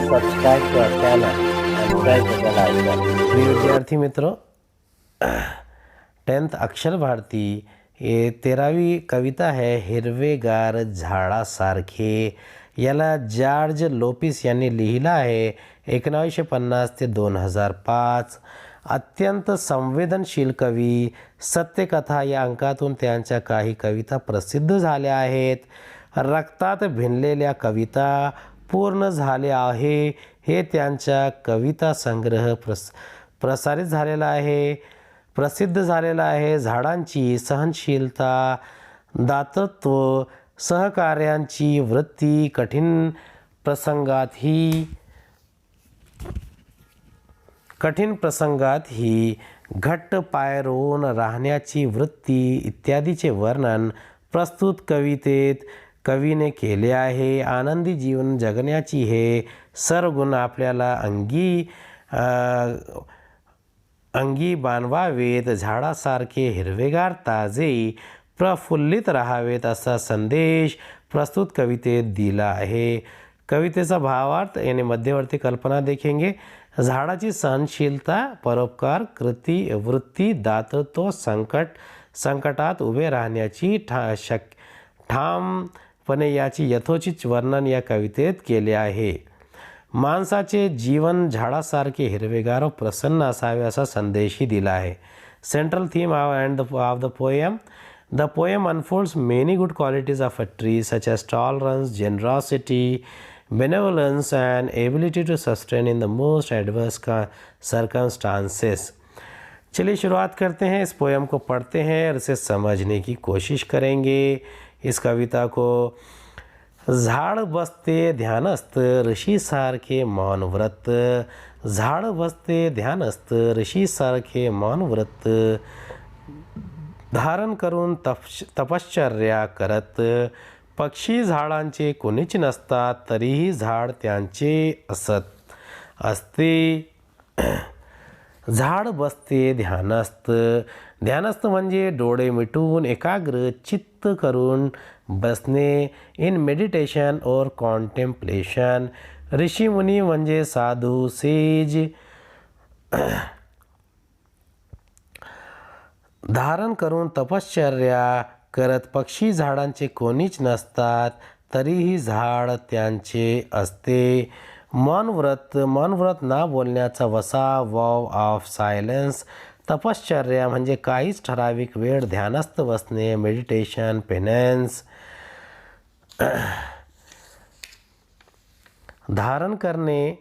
subscribe to our channel and press the bell icon. प्रिय विद्यार्थी मित्रों, 10th अक्षर भारती ये 13वी कविता आहे हिरवेगार झाडासारखे. याला जॉर्ज लोपिस यांनी लिहिलं आहे 1950 ते 2005. अत्यंत संवेदनशील कवी. सत्यकथा या अंकातून त्यांच्या काही कविता प्रसिद्ध झाल्या आहेत. रक्तात भिनलेल्या कविता पूर्ण झाले आहे हे त्यांच्या कविता संग्रह प्रसारित झालेला आहे, प्रसिद्ध झालेला आहे. झाडांची सहनशीलता, दातृत्व, सहकार्यांची वृत्ती, कठीण प्रसंगातही घट्ट पाय रोवून राहण्याची वृत्ती इत्यादीचे वर्णन प्रस्तुत कवितेत कवीने केले आहे. आनंदी जीवन जगण्याची हे सर्व गुण आपल्याला अंगी बाणवावेत. झाडासारखे हिरवेगार, ताजे, प्रफुल्लित राहावेत असा संदेश प्रस्तुत कवितेत दिला आहे. कवितेचा भावार्थ यानी मध्यवर्ती कल्पना देखेंगे. झाडाची सहनशीलता, परोपकार, कृती, वृत्ती, दातृत्व, संकटात उभे राहण्याची ठामपणे याची यथोचित वर्णन या कवितेत केले आहे. माणसाचे जीवन झाडासारखे हिरवेगार व प्रसन्न असावे असा संदेशही दिला आहे. Central theme of the poem. The poem unfolds many good qualities of a tree such as tolerance, generosity, benevolence and ability to sustain in the most adverse circumstances. चलिए शुरुआत करते हैं. इस पोएम को पढ़ते हैं और इसे समझने की कोशिश करेंगे. इस कविता को झाड बसते ध्यानस्थ ऋषीसारखे मौन व्रत. झाड बसते ध्यानस्थ ऋषीसारखे मौन व्रत धारण करून तपश्चर्या करत. पक्षी झाडांचे कोणीच नसतात तरीही झाड त्यांचे असते. झाड बसते ध्यानस्थ. ध्यानस्थ म्हणजे डोळे मिटून एकाग्र चित्त करून बसणे. इन मेडिटेशन और कॉन्टेम्प्लेशन. ऋषी मुनी म्हणजे साधू सेज. धारण करून तपश्चर्या करत. पक्षी झाडांचे कोणीच नसतात तरीही झाड त्यांचे असते. मौनव्रत. मौनव्रत ना बोलण्याचा वसा, वॉव ऑफ सायलेन्स. तपश्चर्या म्हणजे काहीच ठराविक वेळ ध्यानस्थ बसणे, मेडिटेशन, पेनेन्स. धारण करणे.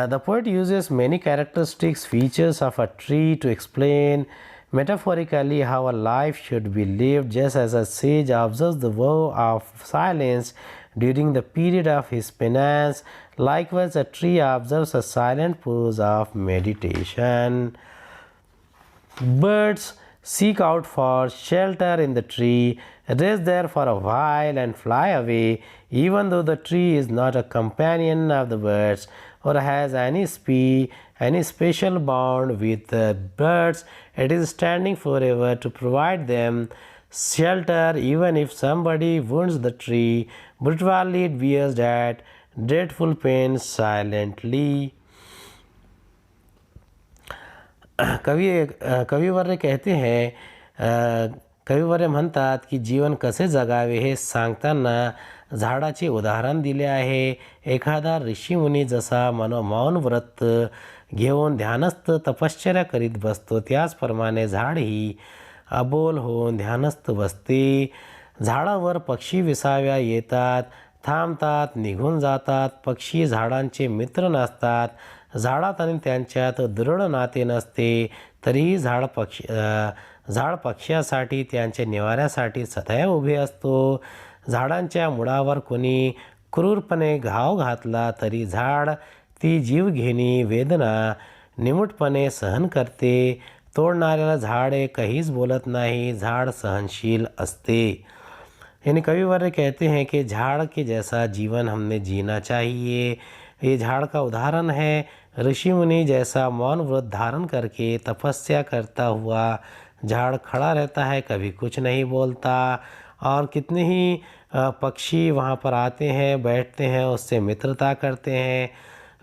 The poet uses many characteristics, features of a tree to explain metaphorically how a life should be lived, just as a sage observes the vow of silence during the period of his penance. Likewise, a tree observes a silent pose of meditation. Birds seek out for shelter in the tree, rest there for a while and fly away. Even though the tree is not a companion of the birds or has any special bond with the birds, it is standing forever to provide them shelter. Even if somebody wounds the tree, brutally it bears that dreadful pain silently. कविवर्य कहते हैं, कविवर्य म्हणतात की जीवन कसे जगावे हे सांगताना झाडाचे उदाहरण दिले आहे. एखादा ऋषीमुनी जसा मौन व्रत घेऊन ध्यानस्थ तपश्चर्या करीत बसतो त्याचप्रमाणे झाडही अबोल होऊन ध्यानस्थ बसते. झाडावर पक्षी विसाव्या येतात, थांबतात, निघून जातात. पक्षी झाडांचे मित्र नसतात. झाडात आणि त्यांच्यात दृढ नाते नसते तरीही झाड पक्ष्यासाठी त्यांच्या निवाऱ्यासाठी सदैव उभे असतो. झाडांच्या मुळावर कोणी क्रूरपणे घाव घातला तरी झाड ती जीवघेणी वेदना निमूटपणे सहन करते. तोडणाऱ्याला झाड काहीच बोलत नाही. झाड सहनशील असते. यानी कविवर्य कहते हैं कि झाड़ के जैसा जीवन हमने जीना चाहिए. ये झाड़ का उदाहरण है. ऋषि मुनि जैसा मौन व्रत धारण करके तपस्या करता हुआ झाड़ खड़ा रहता है, कभी कुछ नहीं बोलता. और कितने ही पक्षी वहाँ पर आते हैं, बैठते हैं, उससे मित्रता करते हैं.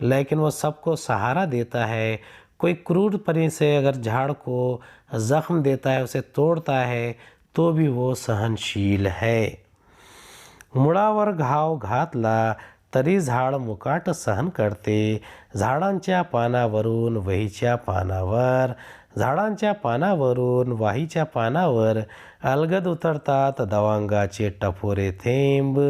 लेकिन वो सबको सहारा देता है। कोई क्रूर परी से अगर झाड़ को जख्म देता है, उसे तोड़ता है, तो भी वो सहनशील है। मुळावर घाव घातला तरी झाड मुकाट सहन करते. झाडांच्या पानावरून वहीच्या पानावर, झाडांच्या पानावरून वाहीच्या पानावर अलगद उतरतात दवांगाचे टपोरे थेंब.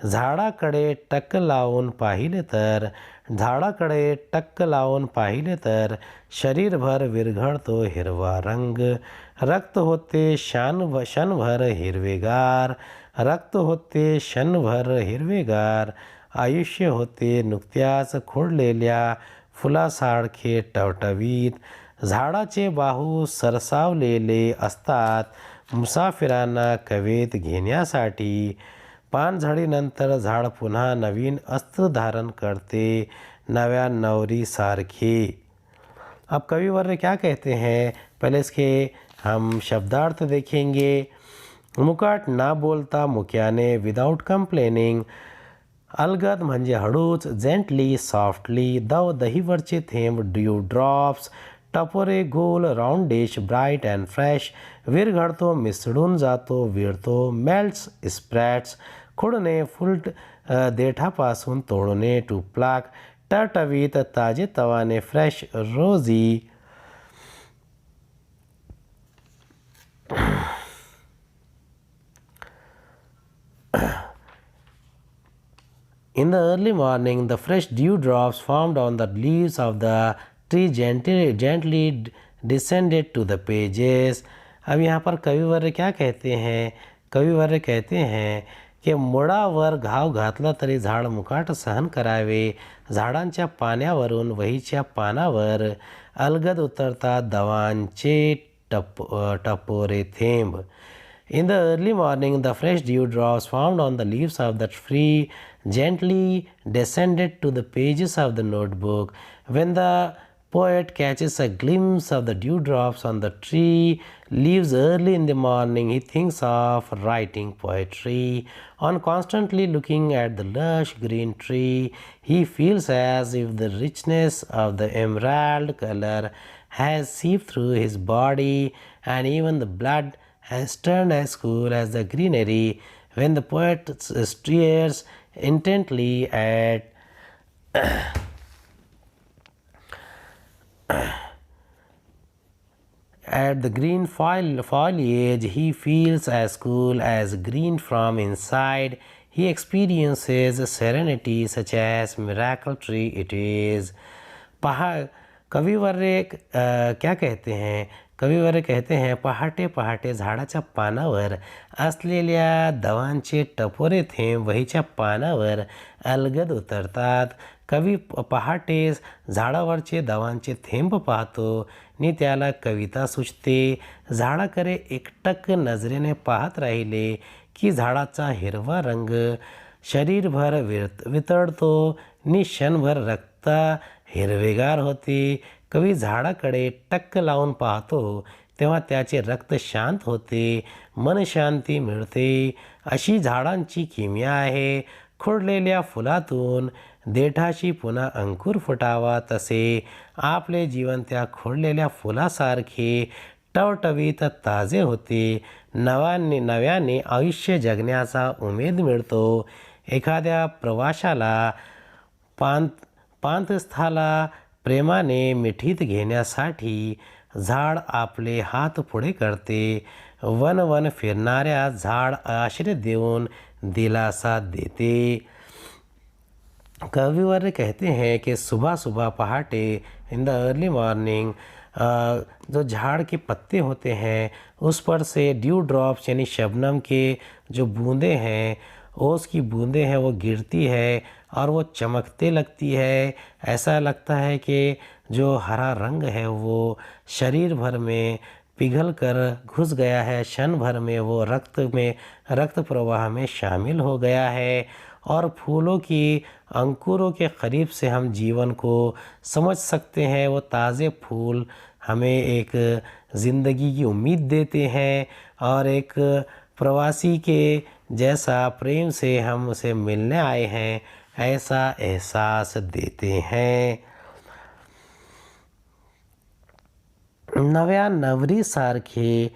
झाडाकडे टक्क लावून पाहिले तर, झाडाकडे टक्क लावून पाहिले तर शरीरभर विरघळतो हिरवा रंग. रक्त होते क्षणभर हिरवेगार, रक्त होते क्षणभर हिरवेगार. आयुष्य होते नुकत्याच खोडलेल्या फुलासारखे टवटवीत. झाडाचे बाहू सरसावलेले असतात मुसाफिरांना कवेत घेण्यासाठी. पानझडीनंतर झाड पुन्हा नवीन अस्त्र धारण करते, नव्या नवरीसारखे. अब कविवर्य क्या कहते हैं, पहले इसके हम शब्दार्थ देखेंगे. मुकाट ना बोलता मुक्याने, विदाउट कंप्लेनिंग. अलगद म्हणजे हळूच, जेंटली सॉफ्टली. दव दहीवरचे थेंब, ड्यू ड्रॉप्स. टपोरे गोल राउंडिश, ब्राईट अँड फ्रेश. विरघळतो, मिसळून जातो, विरतो. Melts, spreads. खुडणे, फुल देठापासून तोडणे, टू प्लाक. टवटवीत, ताजे तवाने, fresh, rosy. In the early morning, the fresh dewdrops formed on the leaves of the tree gently descended to the pages. अब यहाँ पर कविवर्य क्या कहते हैं, कविवर्य कहते हैं की मुळावर घाव घातला तरी झाड मुकाट सहन करावे. झाडांच्या पाण्यावरून वहीच्या पानावर अलगद उतरतात दवांचे टपोरे थेंब. In the early morning, the fresh dewdrops found on the leaves of the tree gently descended to the pages of the notebook. When the poet catches a glimpse of the dewdrops on the tree leaves early in the morning, he thinks of writing poetry. On constantly looking at the lush green tree, he feels as if the richness of the emerald color has seeped through his body, and even the blood has turned as cool as the greenery. When the poet stares intently at the green foliage, he feels as cool as green from inside. He experiences serenity such as miracle tree it is. कविवर्य क्या कहते हैं, कविवर्य कहते हैं पहाटे पहाटे झाडाच्या पानावर असलेल्या दवांचे टपोरे थेंब वहीच्या पानावर अलगद उतरतात. कवी पहाटे झाडावरचे दवांचे थेंब पाहतो आणि त्याला कविता सुचते. झाडाकडे एकटक नजरेने पाहत राहिले की झाडाचा हिरवा रंग शरीरभर वितळतो आणि क्षणभर रक्त हिरवेगार होते. कवी झाडाकडे टक्क लावून पाहतो तेव्हा त्याचे रक्त शांत होते, मन शांती मिळते. अशी झाडांची किमया आहे. खोडलेल्या फुलातून देठाशी पुन्हा अंकुर फुटावा तसे आपले जीवन त्या खोडलेल्या फुलासारखे टवटवीत ताजे होते. नव्याने आयुष्य जगण्याचा उमेद मिळतो. एखाद्या प्रवाशाला पांथस्थाला प्रेमाने मिठीत घेण्यासाठी झाड आपले हात पुढे करते. वन फिरणाऱ्या झाड आश्रय देऊन दिलासा देते. कविवर्य कहते हैं कि सुबह पहाटे इन द अर्ली मॉर्निंग जो झाड़ के पत्ते होते हैं उस पर से ड्यू ड्रॉप्स यानी शबनम के जो बूंदें हैं, ओस की बूंदें हैं, वो गिरती है और वो चमकते लगती है. ऐसा लगता है कि जो हरा रंग है वो शरीर भर में पिघल कर घुस गया है, क्षण भर में वो रक्त प्रवाह में शामिल हो गया है. और फूलों की अंकुरों के करीब से हम जीवन को समझ सकते हैं. वो ताज़े फूल हमें एक ज़िंदगी की उम्मीद देते हैं और एक प्रवासी के जैसा प्रेम से हम उसे मिलने आए हैं. ऐसा एहसास देते हैं। नव्या नवरीसारखे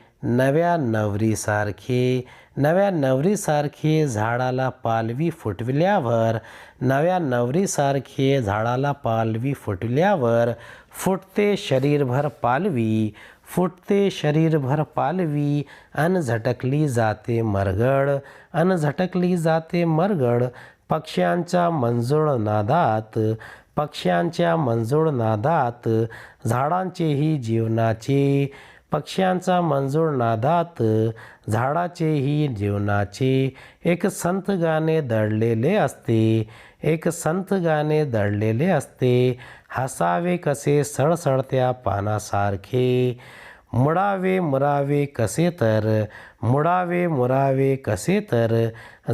झाडाला पालवी फुटविल्यावर फुटते शरीरभर पालवी अन झटकली जाते मरगळ पक्ष्यांच्या मंजूळ नादात झाडांचेही जीवनाचे एक संत गाणे दडलेले असते हसावे कसे सळसळत्या पानासारखे मुडावे मुरावे कसे तर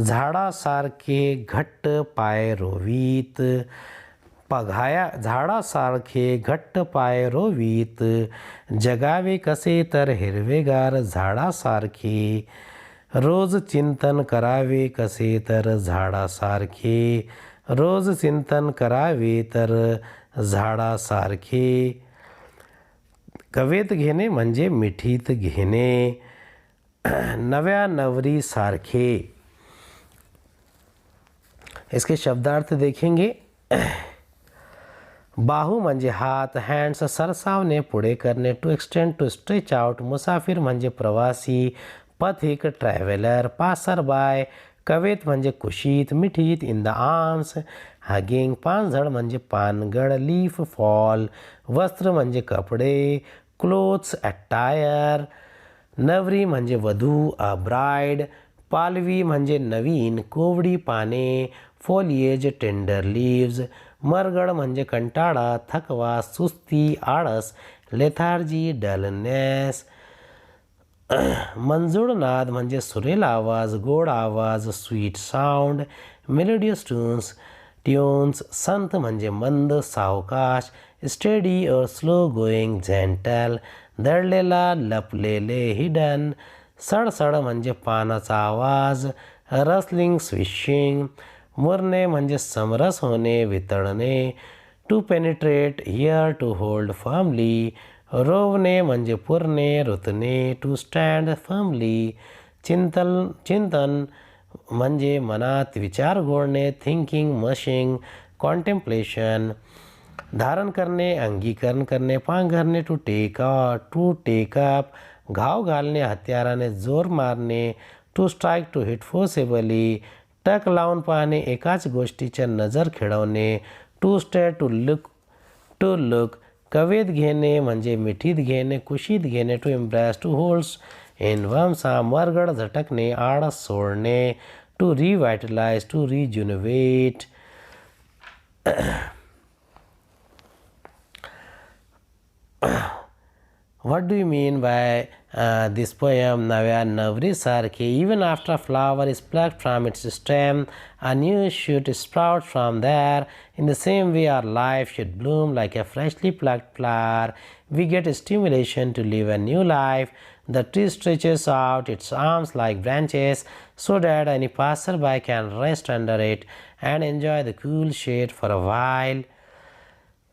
झाडासारखे घट्ट पाय रोवीत जगावे कसे तर हिरवेगार झाडासारखे रोज चिंतन करावे कसे तर झाडासारखे कवेत घेणे म्हणजे मिठीत घेणे। नव्या नवरी सारखे, इसके शब्दार्थ देखेंगे। बाहू म्हणजे हात, हँड्स सरसावणे पुढे करणे, to extend to stretch out, मुसाफिर म्हणजे प्रवासी, पथिक ट्रॅव्हलर, पासर बाय, कवेत म्हणजे कुशीत, मिठीत, इन द आर्म्स, हगिंग, पानझड म्हणजे पानगड, लीफ फॉल, वस्त्र म्हणजे कपडे, क्लोथ्स अटायर, नवरी म्हणजे वधू अ ब्राइड, पालवी म्हणजे नवीन कोवडी पाने, फोलिएज टेंडर लीव्ज, मरगळ म्हणजे कंटाळा, थकवा, सुस्ती, आळस, लेथार्जी डलनेस, मंजूळ नाद म्हणजे सुरेल आवाज, गोड आवाज, स्वीट साऊंड, मेलोडियस ट्यून्स, संत म्हणजे मंद, सावकाश, स्टेडी और स्लो गोईंग, जेंटल, दडलेला, लपलेले, हिडन, सडसड म्हणजे पानाचा आवाज, रसलिंग, स्विशिंग, मुरणे म्हणजे समरस होणे, वितळणे, to penetrate, here, to hold firmly, रोवणे म्हणजे पुरणे, रुतणे, टू स्टँड फर्मली, चिंतन म्हणजे मनात विचार घोळणे, थिंकिंग, मशिंग, कॉन्टेम्प्लेशन, धारण करणे, अंगीकरण करणे, पांघरणे, टू टेक अप, घाव घालणे, हत्याराने जोर मारणे, to strike, to hit forcibly, टक लावून पाहणे, एकाच गोष्टीच्या नजर खेळवणे, टू स्टे, टू लुक, कवेत घेणे म्हणजे मिठीत घेणे, कुशीत घेणे, to embrace, to holds in वमसा, मरगड झटकणे, आळस सोडणे, to revitalise, to rejuvenate. What do you mean by this poem? Navya Navrisarke. Even after a flower is plucked from its stem, a new shoot sprouts from there. In the same way, our life should bloom like a freshly plucked flower. We get stimulation to live a new life. The tree stretches out its arms like branches so that any passerby can rest under it and enjoy the cool shade for a while.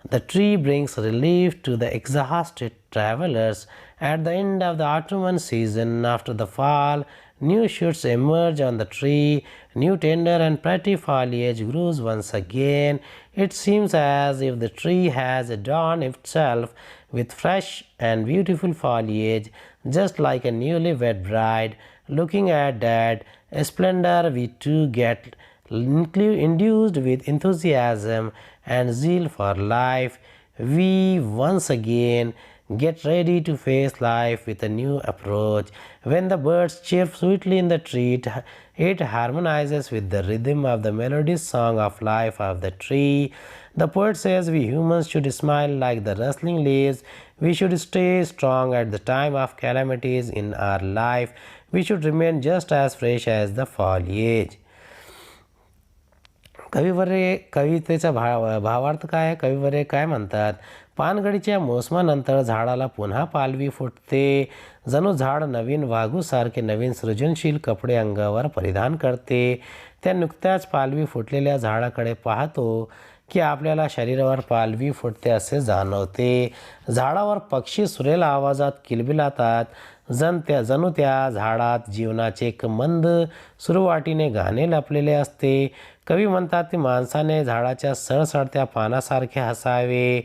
The tree brings relief to the exhausted travelers. At the end of the autumn season, after the fall, new shoots emerge on the tree. New tender and pretty foliage grows once again. It seems as if the tree has adorned itself with fresh and beautiful foliage, just like a newly wed bride. Looking at that splendor, we too get induced with enthusiasm and zeal for life. We once again get ready to face life with a new approach. When the birds chirp sweetly in the tree, it harmonizes with the rhythm of the melodious song of life of the tree. The poet says we humans should smile like the rustling leaves. We should stay strong at the time of calamities in our life. We should remain just as fresh as the foliage. कवितेचा भावार्थ काय आहे? कविवर्य काय म्हणतात? पानगडीच्या मोसमानंतर झाडाला पुन्हा पालवी फुटते. जणू झाड नवीन वाघूसारखे नवीन सृजनशील कपडे अंगावर परिधान करते. त्या नुकत्याच पालवी फुटलेल्या झाडाकडे पाहतो की आपल्याला शरीरावर पालवी फुटते असे जाणवते. झाडावर पक्षी सुरेल आवाजात किलबिलातात. जणू त्या झाडात जीवनाचे एक मंद सुरुवातीने गाणे लपलेले असते. कवी म्हणतात की माणसाने झाडाच्या सळसळत्या पानासारखे हसावे.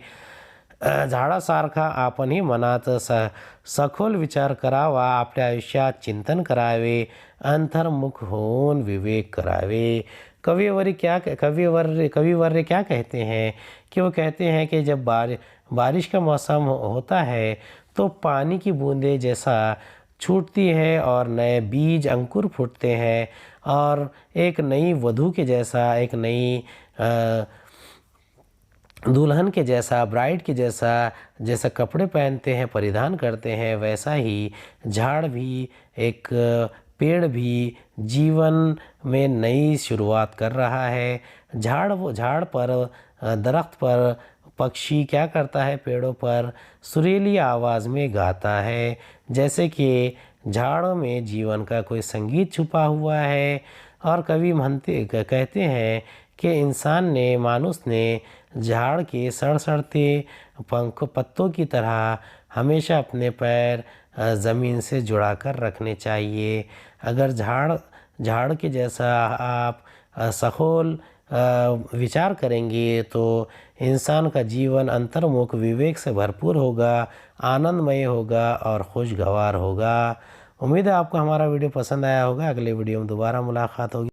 झाडासारखा आपणही मनात सखोल विचार करावा, आपल्या आयुष्यात चिंतन करावे, अंतर्मुख होऊन विवेक करावे. कविवर्य क्या कहते हैं कि वो कहते हैं कि जब बारिश का मौसम होता है तो पानी की बूंदें जैसा छूटती है और नए बीज अंकुर फूटते हैं और एक नई वधू के जैसा, एक नई दुल्हन के जैसा, ब्राइड के जैसा जैसा कपड़े पहनते हैं, परिधान करते हैं, वैसा ही झाड़ भी, एक पेड़ भी जीवन में नई शुरुआत कर रहा है। झाड़ पर, दरख्त पर पक्षी क्या करता है, पेड़ों पर सुरीली आवाज़ में गाता है, जैसे कि झाड़ों में जीवन का कोई संगीत छुपा हुआ है। और कवि कहते हैं कि मानुष ने झाड़ के सड़सड़ते पत्तों की तरह हमेशा अपने पैर ज़मीन से जुड़ा कर रखने चाहिए। अगर झाड़ के जैसा आप सखोल विचार करेंगे तो इंसान का जीवन अंतर्मुख विवेक से भरपूर होगा, आनंदमय होगा और खुशगवार होगा। उम्मीद है आपको हमारा वीडियो पसंद आया होगा। अगले वीडियो में दोबारा मुलाकात होगी।